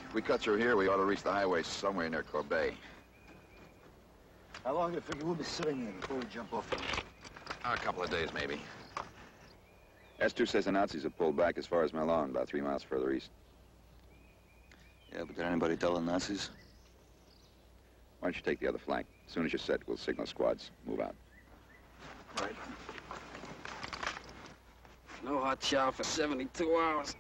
If we cut through here, we ought to reach the highway somewhere near Corbet. How long do you figure we'll be sitting there before we jump off? A couple of days, maybe. S2 says the Nazis have pulled back as far as Melun, about 3 miles further east. Yeah, but did anybody tell the Nazis? Why don't you take the other flank? As soon as you're set, we'll signal squads. Move out. Right. No hot chow for 72 hours.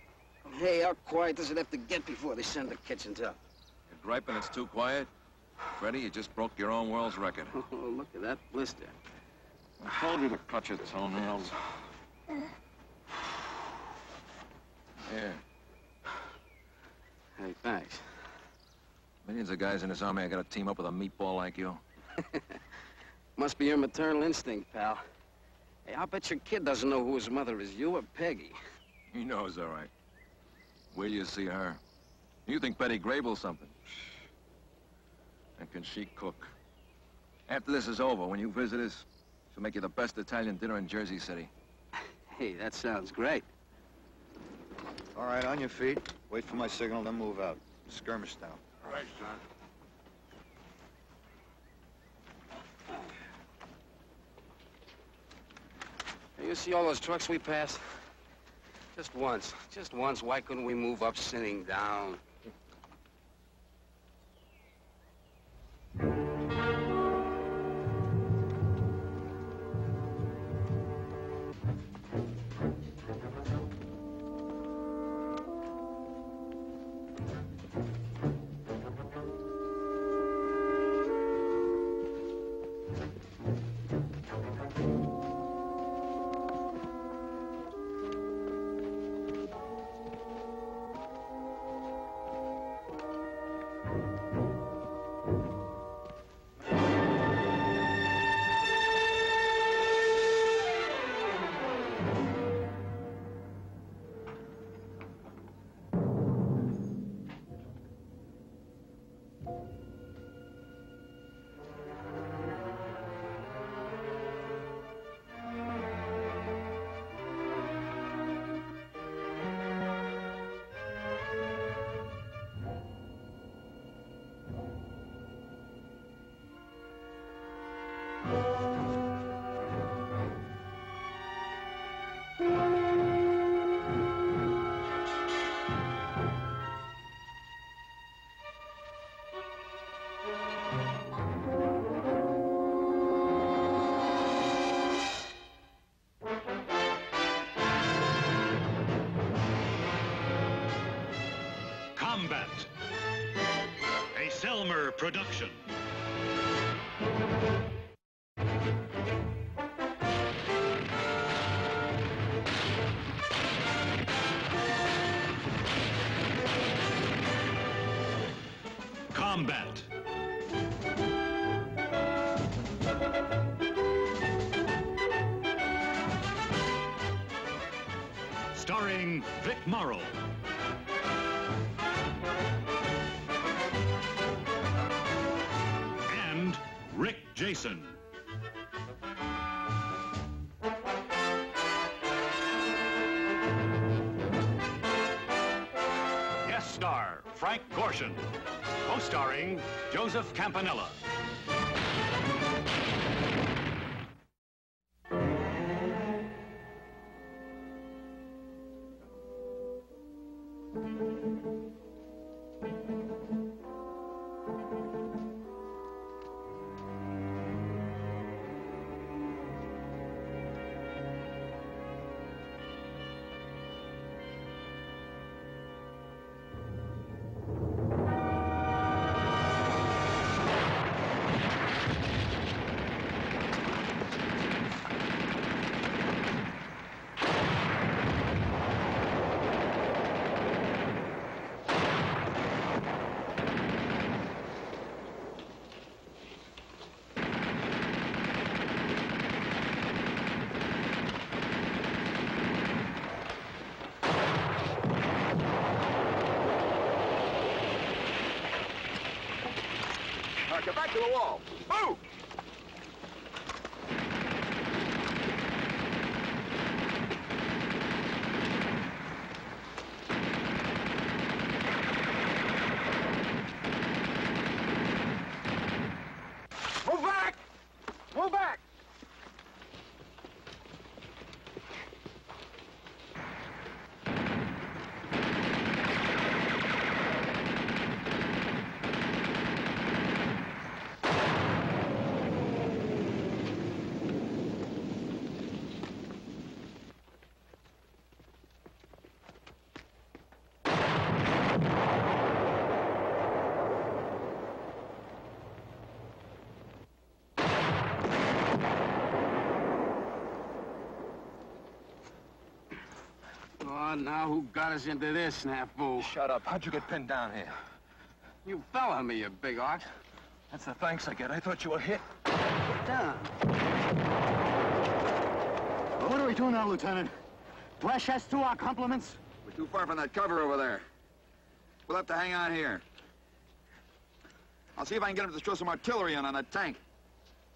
Hey, how quiet does it have to get before they send the kitchens up? You're griping it's too quiet? Freddie, you just broke your own world's record. Oh, look at that blister. I told you to cut your toenails. Here. Hey, thanks. Millions of guys in this army, I gotta team up with a meatball like you. Must be your maternal instinct, pal. Hey, I'll bet your kid doesn't know who his mother is, you or Peggy. He knows, all right. Will you see her? You think Betty Grayble's something? And can she cook? After this is over, when you visit us, she'll make you the best Italian dinner in Jersey City. Hey, that sounds great. All right, on your feet. Wait for my signal, then move out. Skirmish down. All right, son. Hey, you see all those trucks we passed? Just once. Just once. Why couldn't we move up sitting down? Combat, a Selmer production. Combat. Starring Vic Morrow. And Rick Jason. Guest star Frank Gorshin. Co-starring Joseph Campanella. Get back to the wall. Move! Move back! Now who got us into this, snafu? Shut up. How'd you get pinned down here? You fell on me, you big ox. That's the thanks I get. I thought you were hit. Get down. Well, what are we doing now, Lieutenant? Flash us to our compliments? We're too far from that cover over there. We'll have to hang on here. I'll see if I can get him to throw some artillery on that tank.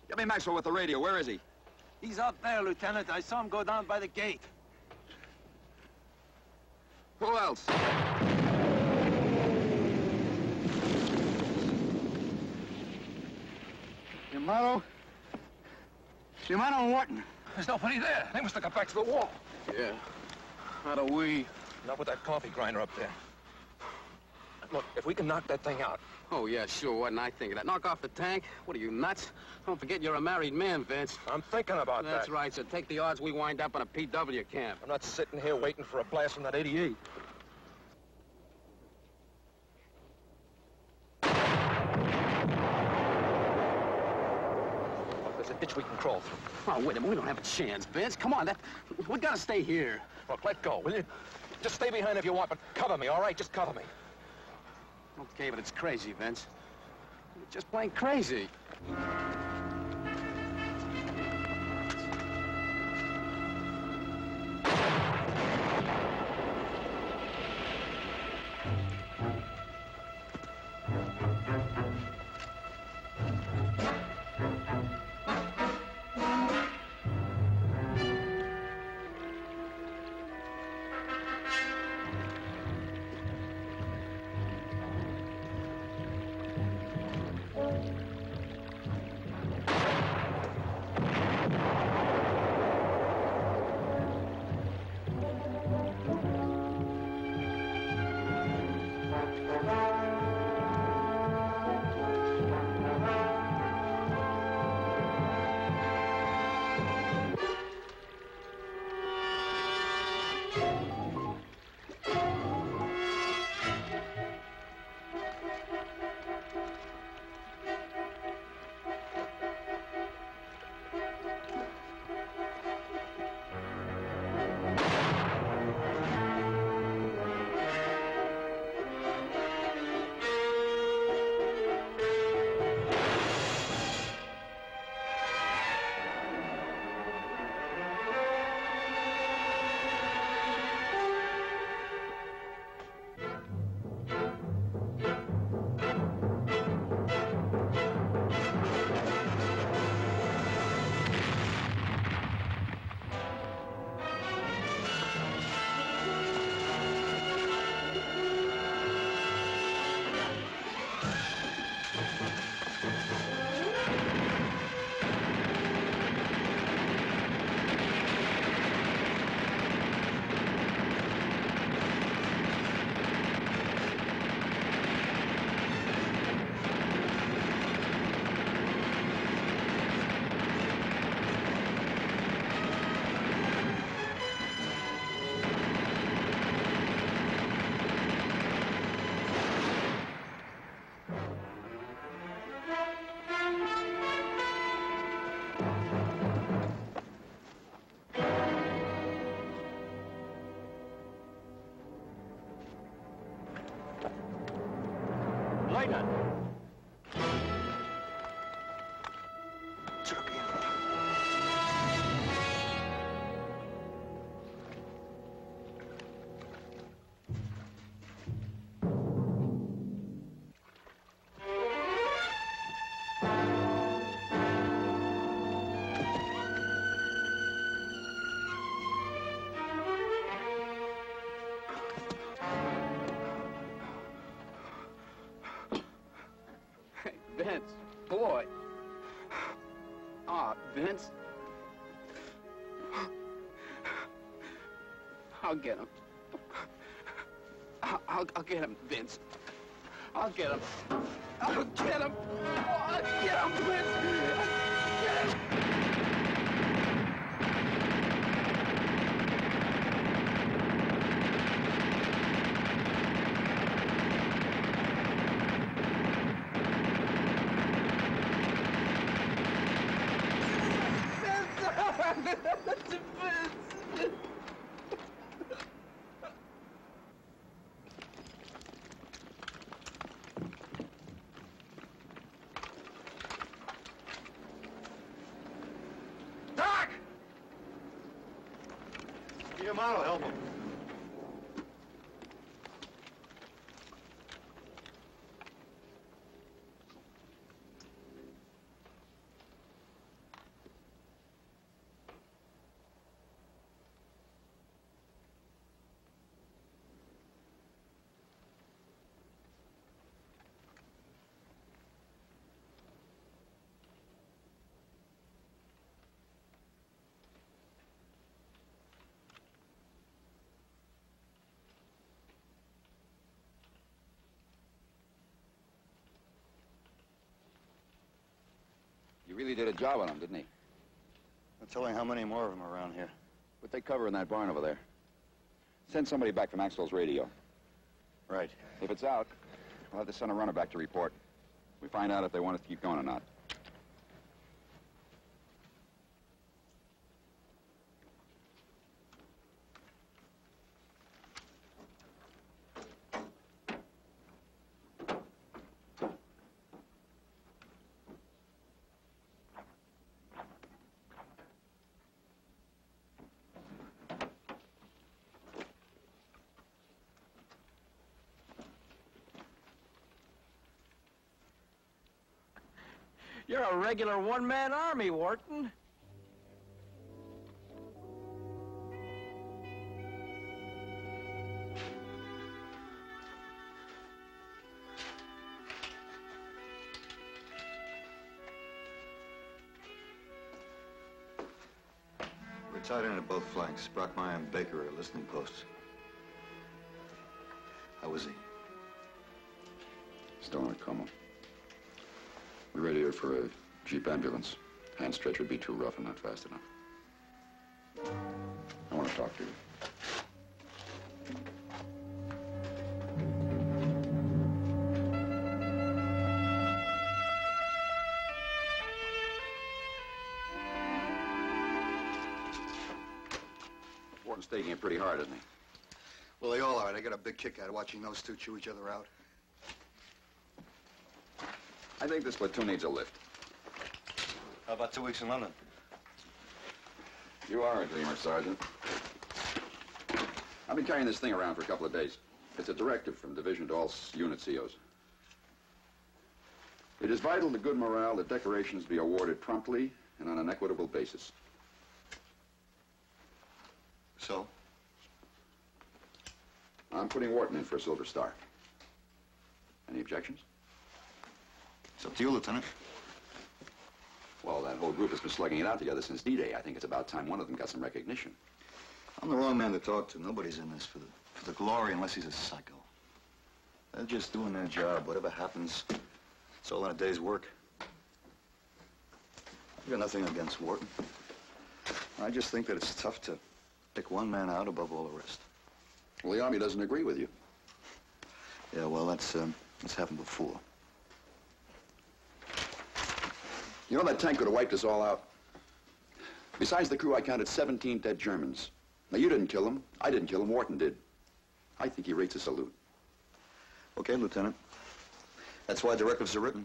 Get me Maxwell with the radio. Where is he? He's up there, Lieutenant. I saw him go down by the gate. Who else? Yamato and Wharton. There's nobody there. They must have got back to the wall. Yeah. How do we... Not with that coffee grinder up there. Look, if we can knock that thing out. Oh, yeah, sure. Wasn't I thinking that? Knock off the tank? What are you, nuts? Don't forget you're a married man, Vince. I'm thinking about that. That's right, so take the odds we wind up in a PW camp. I'm not sitting here waiting for a blast from that 88. There's a ditch we can crawl through. Oh, wait a minute. We don't have a chance, Vince. Come on, we gotta stay here. Look, let go, will you? Just stay behind if you want, but cover me, all right? Just cover me. Okay, but it's crazy, Vince. It's just plain crazy. Vince, boy. Oh, Vince. I'll get him. I'll get him, Vince. I'll get him. I'll get him. I'll get him, Vince. I'll get him. Your model, help him. He really did a job on him, didn't he? No telling how many more of them are around here. What they cover in that barn over there. Send somebody back for Maxwell's radio. Right. If it's out, we'll have to send a runner back to report. We find out if they want us to keep going or not. You're a regular one-man army, Wharton. We're tied in at both flanks. Brockmeyer and Baker are listening posts. How is he? Still in a coma. We radioed for a Jeep ambulance. Hand stretch would be too rough and not fast enough. I want to talk to you. Wharton's taking it pretty hard, isn't he? Well, they all are. I got a big kick out of watching those two chew each other out. I think this platoon needs a lift. How about 2 weeks in London? You are a dreamer, Sergeant. I've been carrying this thing around for a couple of days. It's a directive from division to all unit COs. It is vital to good morale that decorations be awarded promptly and on an equitable basis. So? I'm putting Wharton in for a Silver Star. Any objections? It's up to you, Lieutenant. Well, that whole group has been slugging it out together since D-Day. I think it's about time one of them got some recognition. I'm the wrong man to talk to. Nobody's in this for the glory unless he's a psycho. They're just doing their job. Whatever happens, it's all in a day's work. I've got nothing against Wharton. I just think that it's tough to pick one man out above all the rest. Well, the Army doesn't agree with you. Yeah, well, that's happened before. You know, that tank could have wiped us all out. Besides the crew, I counted 17 dead Germans. Now, you didn't kill them. I didn't kill them. Wharton did. I think he rates a salute. Okay, Lieutenant. That's why directives are written.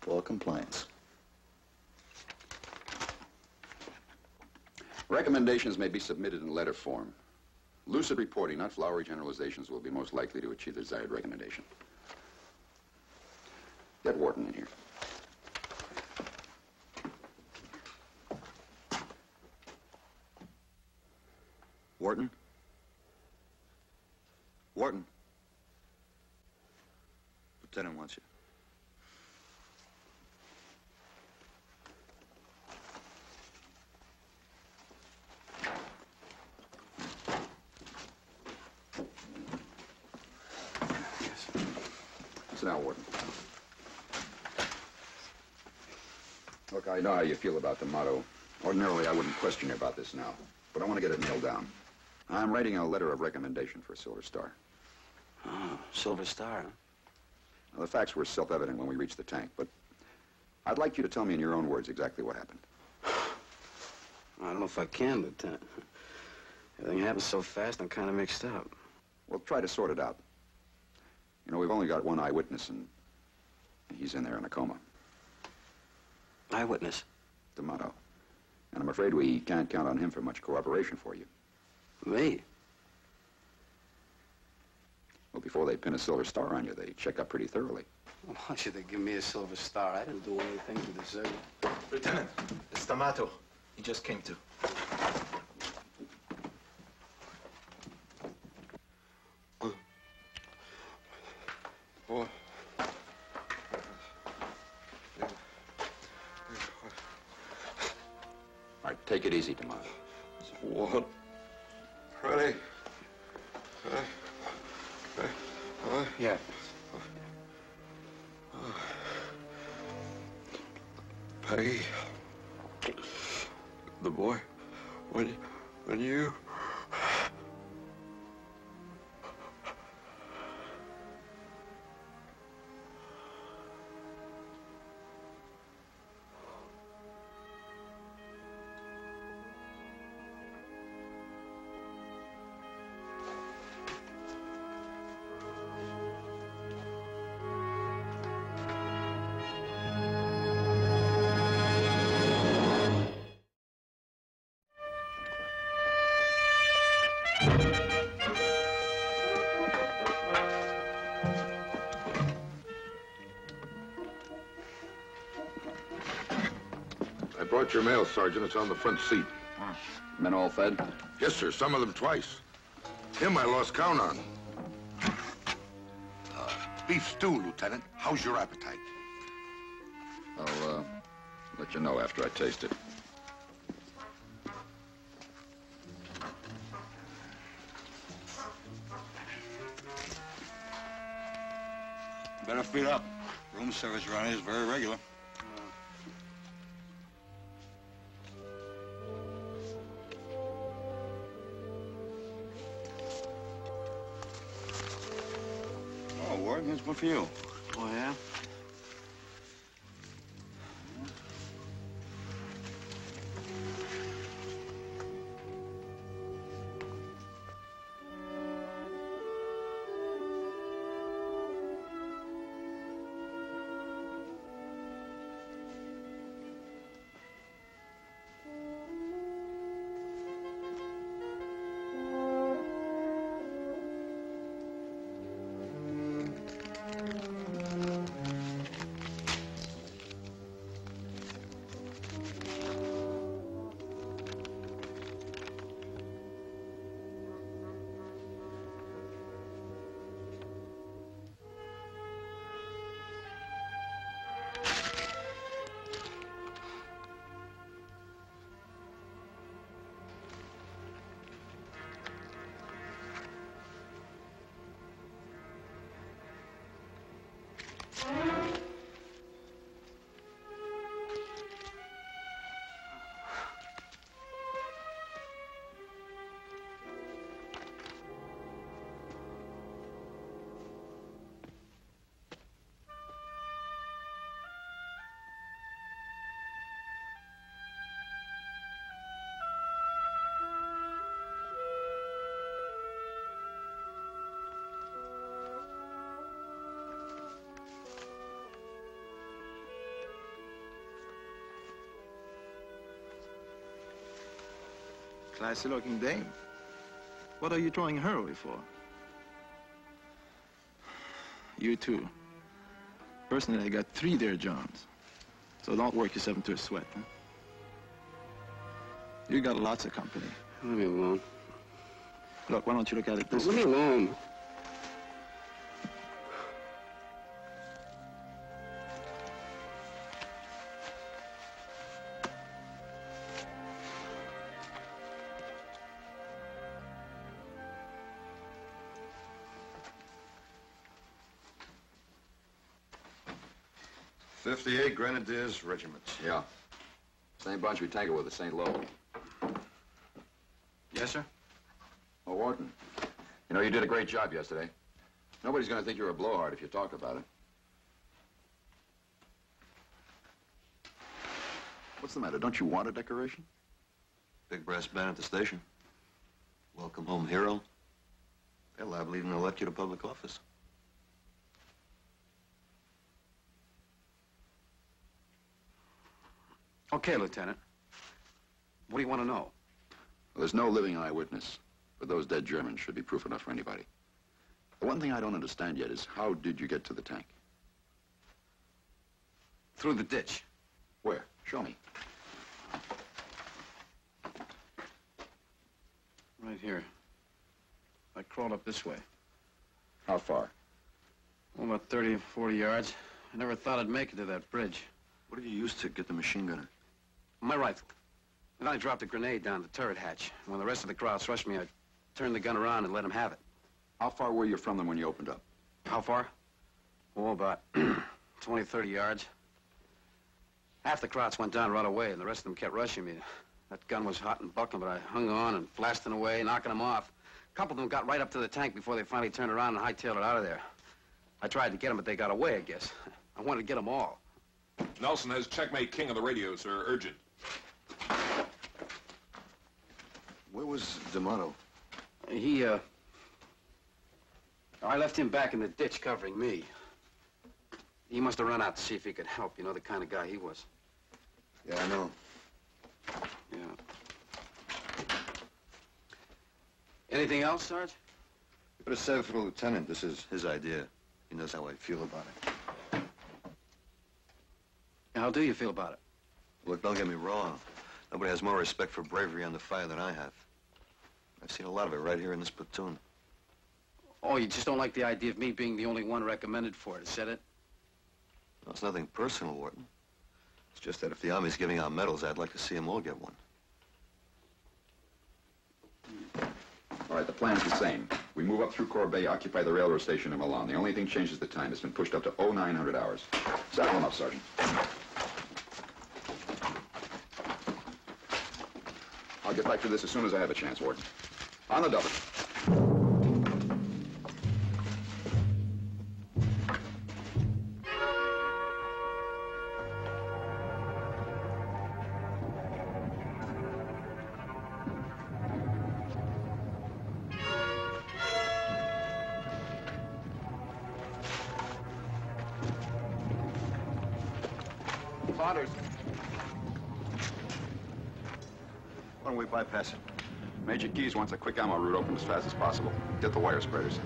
For compliance. Recommendations may be submitted in letter form. Lucid reporting, not flowery generalizations, will be most likely to achieve the desired recommendation. Get Wharton in here. Wharton? Wharton? Lieutenant wants you. Sit down, Warden. Look, I know how you feel about the motto. Ordinarily, I wouldn't question you about this now, but I want to get it nailed down. I'm writing a letter of recommendation for a Silver Star. Oh, Silver Star, huh? Now, the facts were self-evident when we reached the tank, but I'd like you to tell me in your own words exactly what happened. I don't know if I can, Lieutenant. Everything happened so fast, I'm kind of mixed up. Well, try to sort it out. You know, we've only got one eyewitness, and he's in there in a coma. Eyewitness? The motto. And I'm afraid we can't count on him for much cooperation for you. Me? Well, before they pin a Silver Star on you, they check up pretty thoroughly. Well, why should they give me a Silver Star? I didn't do anything to deserve it. Lieutenant, it's D'Amato. He just came to. Boy. All right, take it easy, D'Amato. What? Ready? Yeah. Peggy. The boy. When you... I brought your mail, Sergeant. It's on the front seat. Men all fed? Yes, sir. Some of them twice. Him I lost count on. Beef stew, Lieutenant. How's your appetite? I'll, let you know after I taste it. Better feed up. Room service around here is very regular. Oh, Ward, here's one for you. Oh, yeah? Classy-looking dame. What are you throwing her away for? You too. Personally, I got 3 dear Johns. So don't work yourself into a sweat, huh? You got lots of company. Leave me alone. Look, why don't you look at it this Leave way? me alone. 58 Grenadiers Regiment. Yeah. Same bunch we tangled with at St. Lo. Yes, sir? Oh, Wharton. You know, you did a great job yesterday. Nobody's going to think you're a blowhard if you talk about it. What's the matter? Don't you want a decoration? Big brass band at the station. Welcome home hero. They're liable even to elect you to public office. Okay, Lieutenant. What do you want to know? Well, there's no living eyewitness, but those dead Germans should be proof enough for anybody. The one thing I don't understand yet is how did you get to the tank? Through the ditch. Where? Show me. Right here. I crawled up this way. How far? Well, about 30 or 40 yards. I never thought I'd make it to that bridge. What did you use to get the machine gunner? My rifle. And I dropped a grenade down the turret hatch. When the rest of the crowd rushed me, I turned the gun around and let them have it. How far were you from them when you opened up? How far? Oh, about 20, 30 yards. Half the crowds went down right away, and the rest of them kept rushing me. That gun was hot and bucking, but I hung on and blasting away, knocking them off. A couple of them got right up to the tank before they finally turned around and hightailed it out of there. I tried to get them, but they got away, I guess. I wanted to get them all. Nelson has checkmate king on the radio, sir. Urgent. Where was D'Amato? I left him back in the ditch covering me. He must have run out to see if he could help. You know the kind of guy he was. Yeah, I know. Yeah. Anything else, Sarge? You better save it for the lieutenant. This is his idea. He knows how I feel about it. How do you feel about it? Look, don't get me wrong. Nobody has more respect for bravery under fire than I have. I've seen a lot of it right here in this platoon. Oh, you just don't like the idea of me being the only one recommended for it, is that it? No, it's nothing personal, Wharton. It's just that if the Army's giving out medals, I'd like to see them all get one. All right, the plan's the same. We move up through Corbeil, occupy the railroad station in Milan. The only thing changes the time. It's been pushed up to 0900 hours. Saddle them up, Sergeant. I'll get back to this as soon as I have a chance, Wharton. On the double. Why don't we bypass it? Major Keyes wants a quick ammo route open as fast as possible. Get the wire spreaders.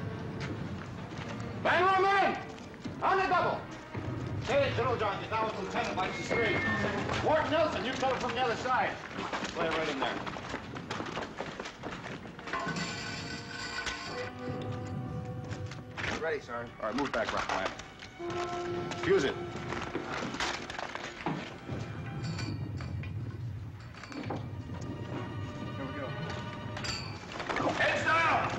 Bang room in! On the double! Say it, General John, you're down with Lieutenant likes the street. Ward Nelson, you cover from the other side. Play right in there. Ready, Sergeant. All right, move back, Rockland. Fuse it. Heads down!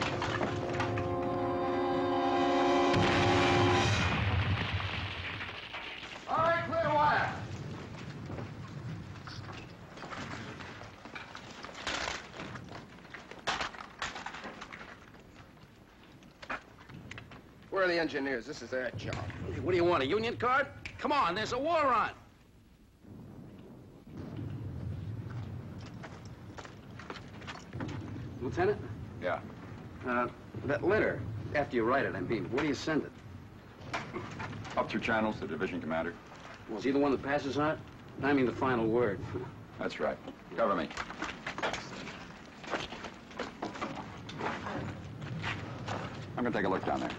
All right, clear wire. Where are the engineers? This is their job. What do you want, a union card? Come on, there's a war on. Lieutenant? Yeah. That letter, after you write it, I mean, where do you send it? Up through channels to division commander. Was he the one that passes on it? I mean the final word. That's right. Cover me. I'm gonna take a look down there.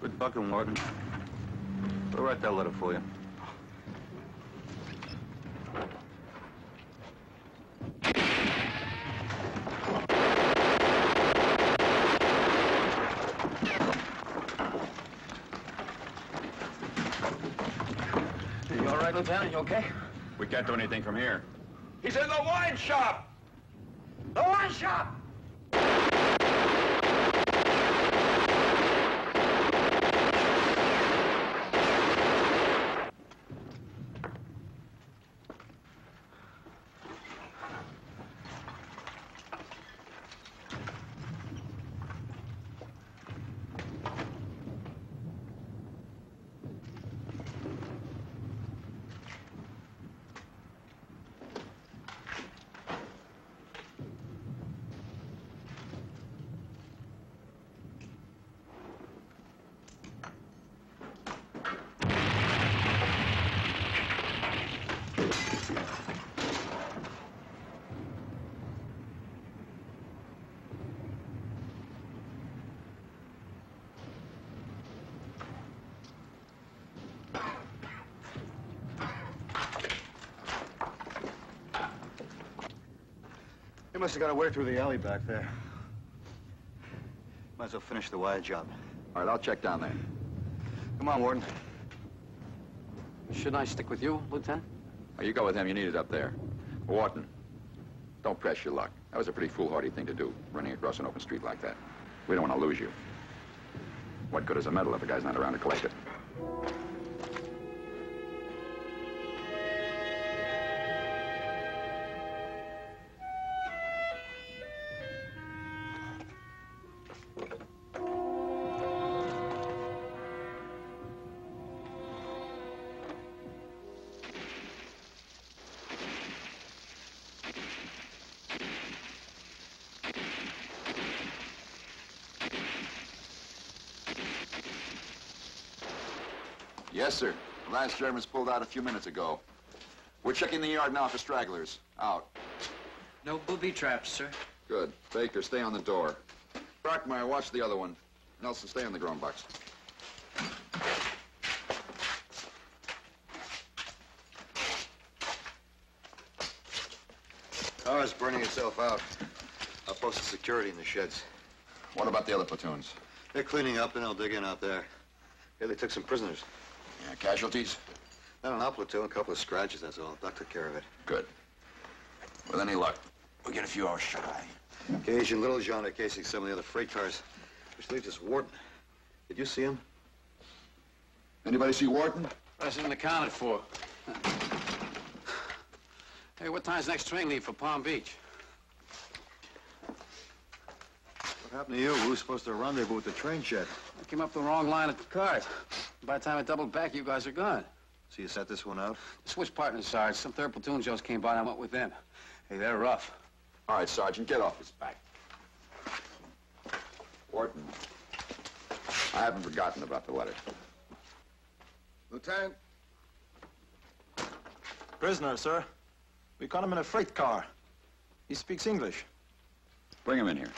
Good bucking, Wharton. We'll write that letter for you. You all right, Lieutenant? You okay? We can't do anything from here. He's in the wine shop. shot! You must have got away through the alley back there. Might as well finish the wire job. All right, I'll check down there. Come on, Warden. Shouldn't I stick with you, Lieutenant? Oh, you go with him. You need it up there. Wharton, don't press your luck. That was a pretty foolhardy thing to do, running across an open street like that. We don't want to lose you. What good is a medal if the guy's not around to collect it? Yes, sir. The last Germans pulled out a few minutes ago. We're checking the yard now for stragglers. Out. No booby traps, sir. Good. Baker, stay on the door. Brockmeyer, watch the other one. Nelson, stay on the grown box. Car's burning itself out. I'll post the security in the sheds. What about the other platoons? They're cleaning up and they'll dig in out there. Yeah, they took some prisoners. Yeah, casualties? Not an platoon, a couple of scratches, that's all. Doc took care of it. Good. With any luck, we'll get a few hours shut-eye. Gage and Littlejohn are casing some of the other freight cars, which leaves us Wharton. Did you see him? Anybody see Wharton? Wasn't accounted for. Hey, what time's next train leave for Palm Beach? What happened to you? We were supposed to rendezvous at the train shed. I came up the wrong line at the cars. By the time I doubled back, you guys are gone. So you set this one out? Switch partners, Sarge. Some third platoon Joes came by and I went with them. Hey, they're rough. All right, Sergeant, get off his back. Wharton, I haven't forgotten about the letter. Lieutenant? Prisoner, sir. We caught him in a freight car. He speaks English. Bring him in here.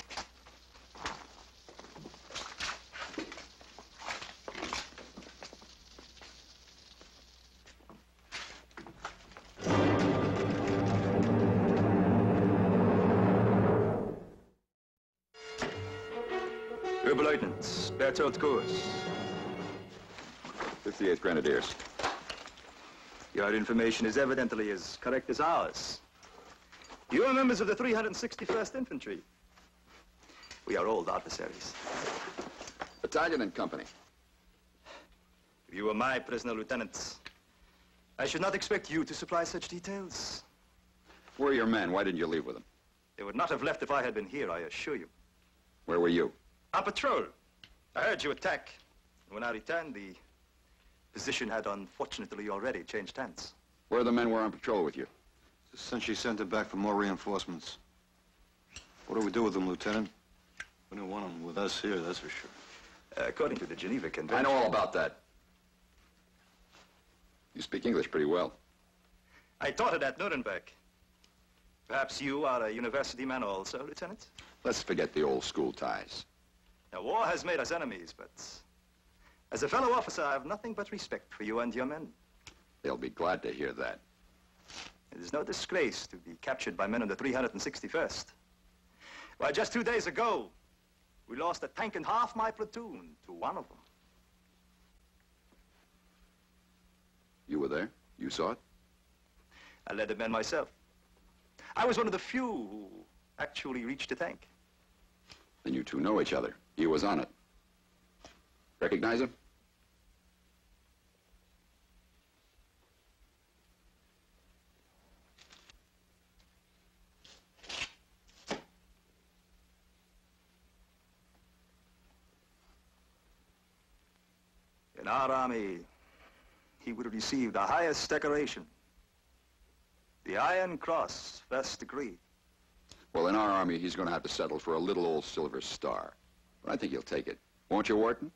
Oberleutnant Bertolt Kurs. 58th Grenadiers. Your information is evidently as correct as ours. You are members of the 361st Infantry. We are old adversaries. Battalion and company. If you were my prisoner, Lieutenant, I should not expect you to supply such details. Where are your men? Why didn't you leave with them? They would not have left if I had been here, I assure you. Where were you? On patrol. I heard you attack. When I returned, the position had unfortunately already changed hands. Where are the men who were on patrol with you? Since she sent it back for more reinforcements. What do we do with them, Lieutenant? We don't want them with us here, that's for sure. According to the Geneva Convention... I know all about that. You speak English pretty well. I taught it at Nuremberg. Perhaps you are a university man also, Lieutenant? Let's forget the old school ties. Now, war has made us enemies, but as a fellow officer, I have nothing but respect for you and your men. They'll be glad to hear that. It is no disgrace to be captured by men of the 361st. Why, just 2 days ago, we lost a tank and half my platoon to one of them. You were there? You saw it? I led the men myself. I was one of the few who actually reached the tank. Then you two know each other. He was on it. Recognize him? In our army, he would have received the highest decoration. The Iron Cross, first degree. Well, in our army, he's going to have to settle for a little old silver star. But I think he'll take it. Won't you, Wharton?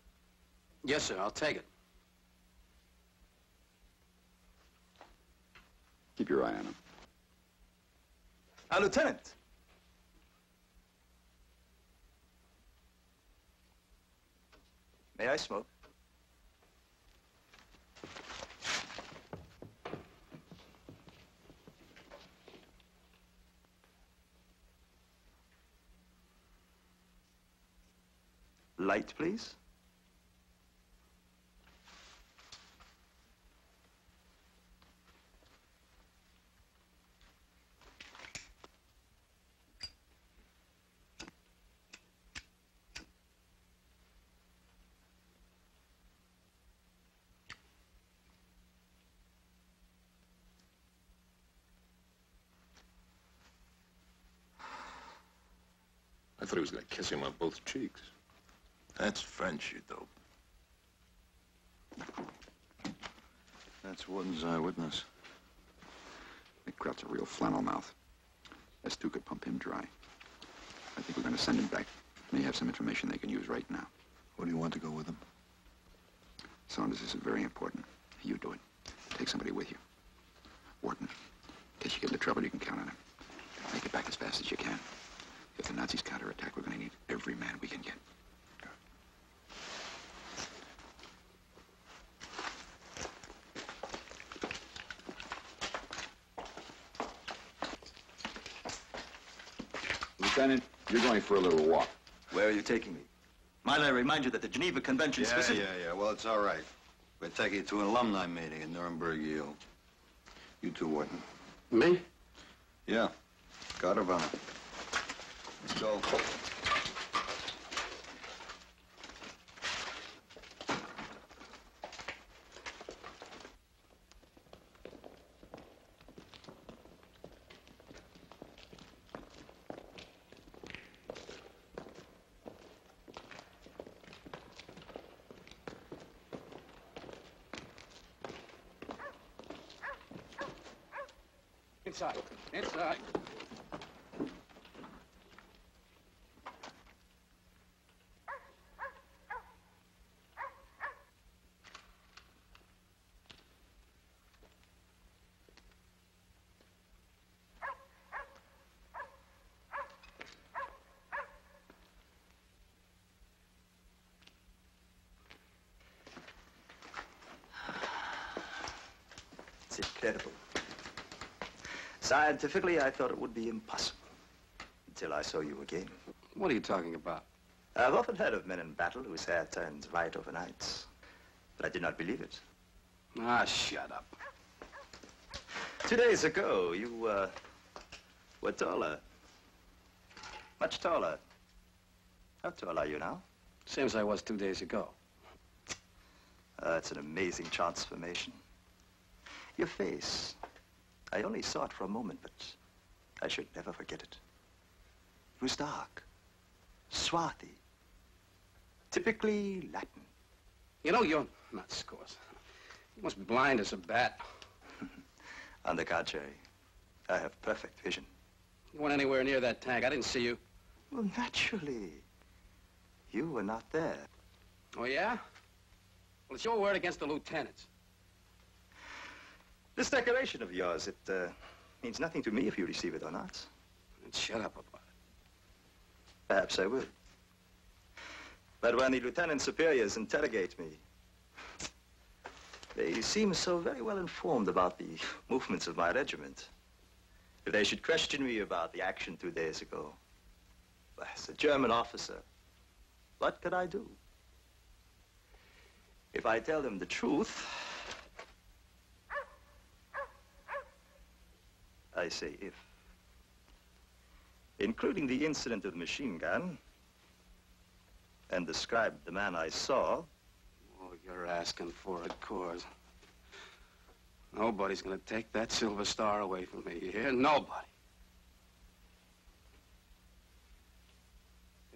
Yes, sir, I'll take it. Keep your eye on him. Lieutenant. May I smoke? Light, please. I thought he was going to kiss him on both cheeks. That's French, you dope. That's Wooden's eyewitness. That Kraut's a real flannel mouth. S2 could pump him dry. I think we're going to send him back. May have some information they can use right now. What do you want to go with him? Saunders, this is very important. You do it. Take somebody with you. Wharton, in case you get into trouble, you can count on him. Make it back as fast as you can. If the Nazis counterattack, we're going to need every man we can get. Lieutenant, you're going for a little walk. Where are you taking me? Might I remind you that the Geneva Convention specific... Yeah. Well, it's all right. We're taking you to an alumni meeting in Nuremberg, Yale. You too, Wharton. Me? Yeah. Guard of honor. Let's go. Inside. Inside. It's incredible. Scientifically, I thought it would be impossible. Until I saw you again. What are you talking about? I've often heard of men in battle whose hair turns white overnight. But I did not believe it. Ah, shut up. 2 days ago, you, were taller. Much taller. How tall are you now? Same as I was 2 days ago. It's an amazing transformation. Your face. I only saw it for a moment, but I should never forget it. It was dark, swarthy, typically Latin. You know, you're not scores. You must be blind as a bat. On the contrary, I have perfect vision. You weren't anywhere near that tank. I didn't see you. Well, naturally. You were not there. Oh, yeah? Well, it's your word against the lieutenant's. This decoration of yours, it means nothing to me if you receive it or not. And shut up about it. Perhaps I will. But when the lieutenant superiors interrogate me, they seem so very well informed about the movements of my regiment. If they should question me about the action 2 days ago, well, as a German officer, what could I do? If I tell them the truth, I say if. including the incident of the machine gun, and described the man I saw. Oh, you're asking for it, Coors. Nobody's gonna take that silver star away from me, you hear? Nobody.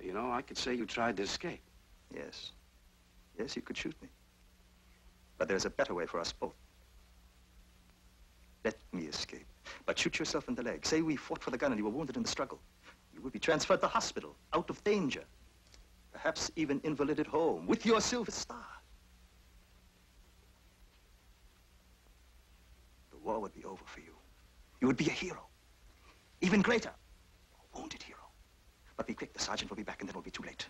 You know, I could say you tried to escape. Yes. Yes, you could shoot me. But there's a better way for us both. Let me escape. But shoot yourself in the leg. Say we fought for the gun and you were wounded in the struggle. You would be transferred to hospital, out of danger. Perhaps even invalided home, with your silver star. The war would be over for you. You would be a hero. Even greater. A wounded hero. But be quick, the sergeant will be back and then it'll be too late.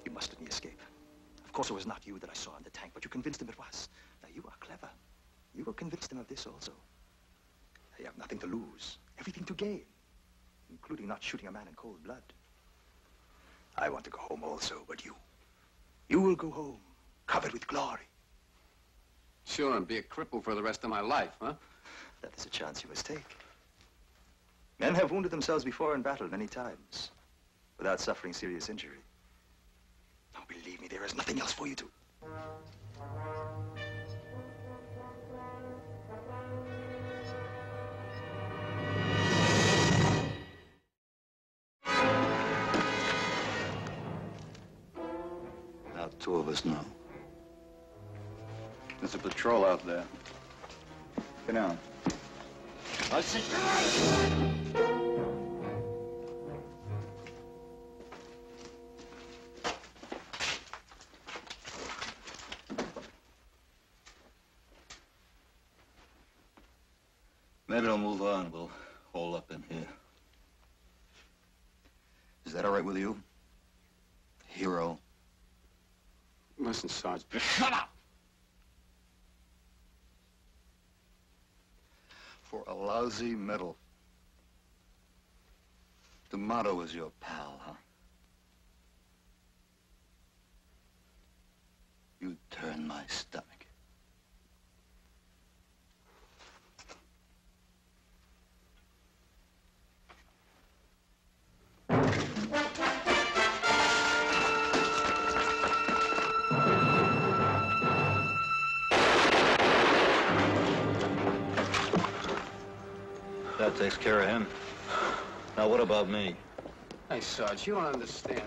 You must let me escape. Of course, it was not you that I saw in the tank, but you convinced him it was. Now, you are clever. You will convince him of this also. You have nothing to lose, everything to gain, including not shooting a man in cold blood. I want to go home also, but you will go home, covered with glory. Sure, and be a cripple for the rest of my life, huh? That is a chance you must take. Men have wounded themselves before in battle many times, without suffering serious injury. Now, believe me, there is nothing else for you to. Now, two of us know. There's a patrol out there. Get down. I see. Maybe I'll move on. We'll hole up in here. Is that all right with you? Hero. Listen, Sarge. Shut up! For a lousy medal. The motto is your pal, huh? You turn my stomach. That takes care of him. Now, what about me? Hey, Sarge, you don't understand.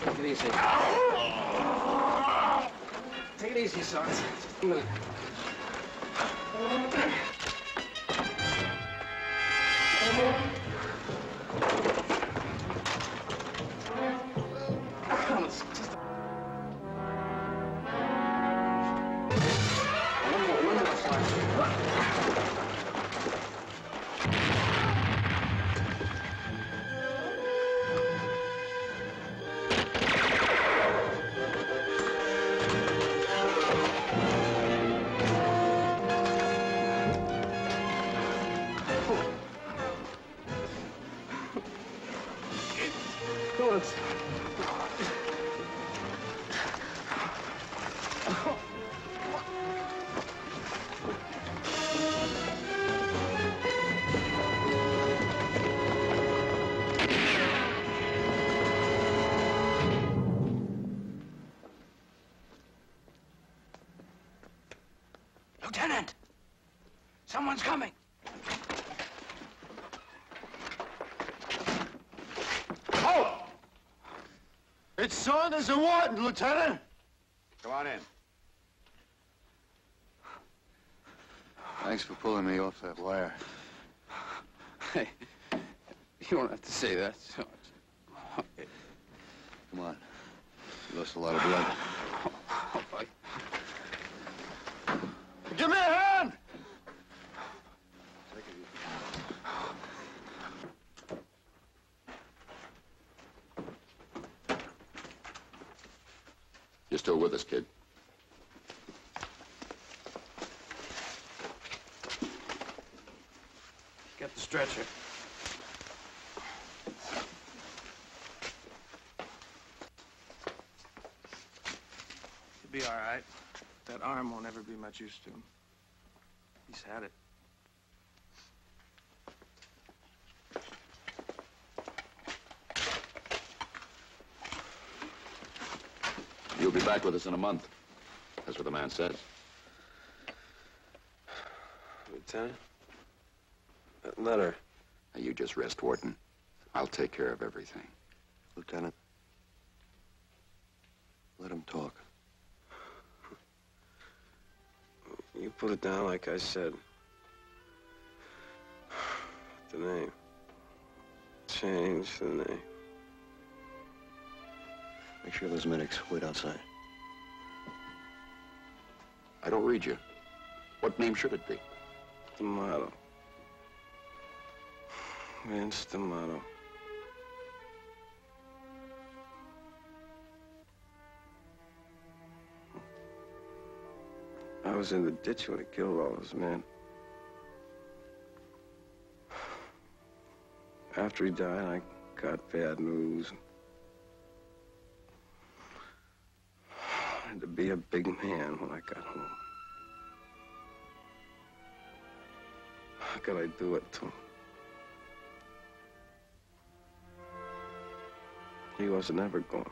Take it easy. Take it easy, Sarge. Just a minute. It's just Lieutenant! Someone's coming! Oh! It's Saunders and Wharton, Lieutenant! Come on in. Thanks for pulling me off that wire. Hey, you don't have to say that, Sarge. Come on. You lost a lot of blood. Give me a hand! You're still with us, kid. Get the stretcher. He'll be all right. That arm won't ever be much use to him. He's had it. You'll be back with us in a month. That's what the man says. Lieutenant? That letter. Now, you just rest, Wharton. I'll take care of everything. Lieutenant. Let him talk. You put it down like I said. The name. Change the name. Make sure those medics wait outside. I don't read you. What name should it be? D'Amato. Vince D'Amato. I was in the ditch when he killed all those men. After he died, I got bad news. I had to be a big man when I got home. How could I do it to him? He wasn't ever gone.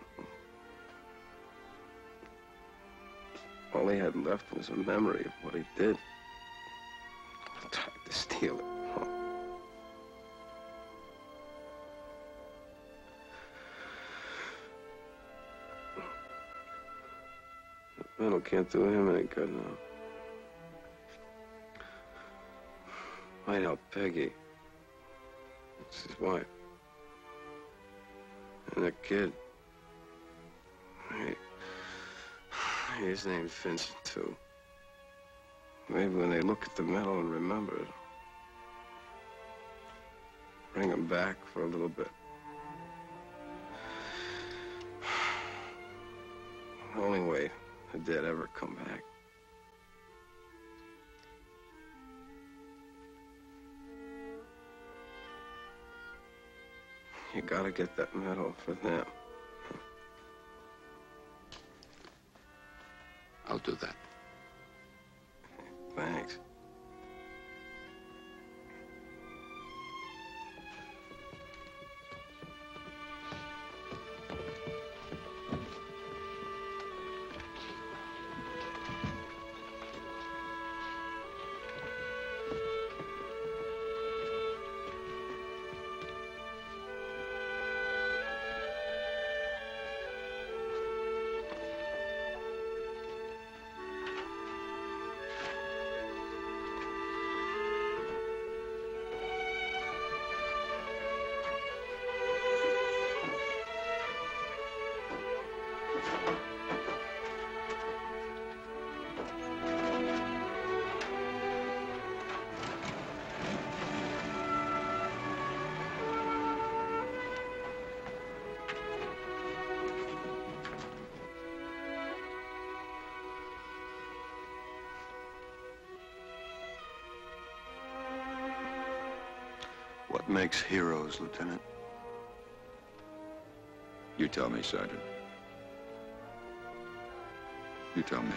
All he had left was a memory of what he did. I tried to steal it. The metal can't do him any good now. Might help Peggy. It's his wife. And the kid. His name's Vincent, too. Maybe when they look at the medal and remember it, bring him back for a little bit. The only way the dead ever come back. You gotta get that medal for them. I'll do that. Thanks. What makes heroes, Lieutenant? You tell me, Sergeant. You tell me.